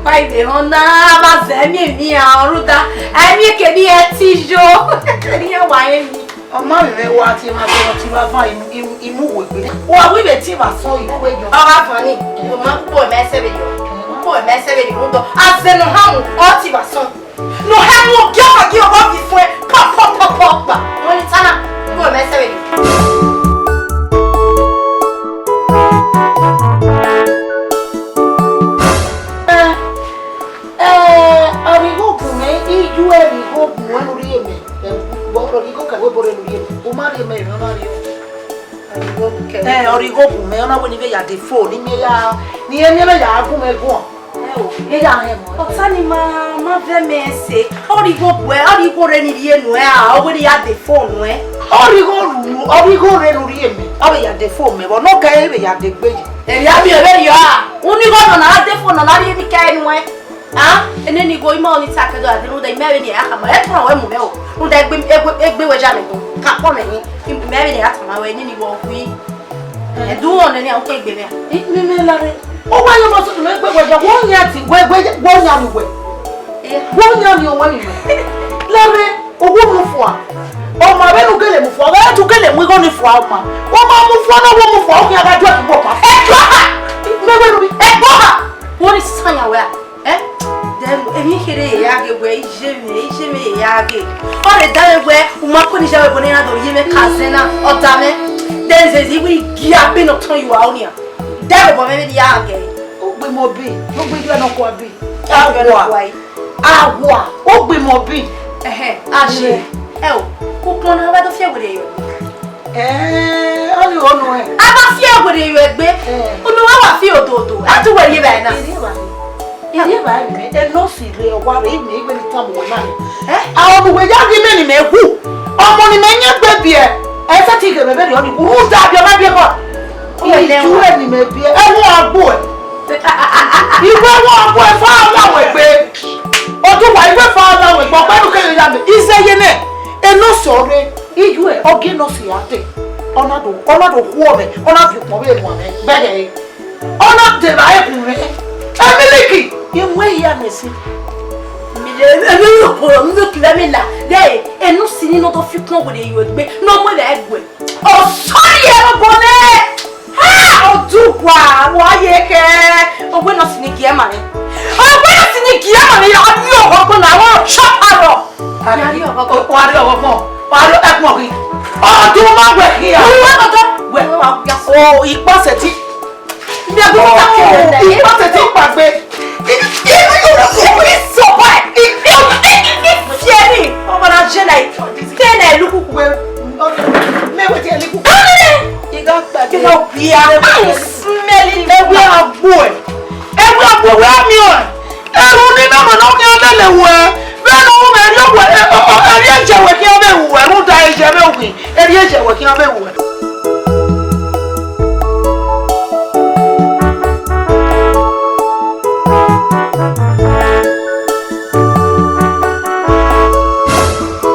Pai de Rona, mas é minha ruta. É minha queria tijo. Queria vai mi. Ọmọ mi be wa ti ma so ti ba fa imu wo pe. Wa wi be ti ba so iku ejo. Ora fani. O ma po me se be yo. Po me se be mundo. Azeno hamu o ti ba so. No hamu o kyo ka ki o ba fi fun e. Pa. Mo ni tana. Po me se be yo. Origo me ona woni be ya de phone ni ya ni emi ya gun me gun ni ya he mo Otani ma ve me se origo re ni rie nu e a o we ya de phone nu e origo re nu rie me o be ya de phone me bo no ka e be ya de gbe e ya bi e be yo a uni go na de phone na rie ni ka nu e ah ene ni go ima oni takedo ade no da ime ni aka ma e tro we mu me o no da egbe we ja me go ka po me ni me ni ata ma we ni go wi e du won ni an ko egbe me mi lare o wa yo mo so me gbe we ja won ya ti gbe won ya mi we won ya mi o wa ni lare owo mu fo a o ma be nu gele mu fo ba tu gele mu go ni fo a ma o ma mu fo na wo mu fo o ki aga ju ati bo pa e jo ha me we nu e bo ha won is sanya we emi kere ya ge we ijeme ya ge o le da we uma ko ni jawe boni na do yeme kazena o da me denze zi we gi abi no ton you out here da bo me ya ge o gbe mo bi no gbe ju na ko abi agwa o gbe mo bi a se o ku pon na ba do fi egbe yo ali onu e a ba fi egbe yo egbe oluwa wa fi ododo a tu we ye ba na Iye ba mi e no si re wa re mi gbe ni tan mo na àwọn buwe ja gi me ni me ku ọmọ ni me nye gbe bi e se ti ge me be ri o ni ku ru da bi o ma bi ko o le ju e ni me bi e wo agbo e iwe wo agbo e fa ala we gbe o tu wa iwe fa ala we gbo pe nu ke ya mi iseye ne e no so re iju e o gi no si ate ona do ku o me ona fi po be mo me be de ona de ba e ku re Emiliki inwe ya mesi emi ko mi kile mi la de enu sini no to fi kun wo de yo egbe no mo le egbe o sorry e ro bone ha o du kwa wo aye ke o gbe no sini ki e ma ni o gbe no sini ki e ma ni ya ni o gogo na wo chop aro ya ri o gogo wa ri o gogo wa ri e mo ki o du ma gbe ki ya o wa gogo we o ipase ti bi agu ta ke de ipase ti pagbe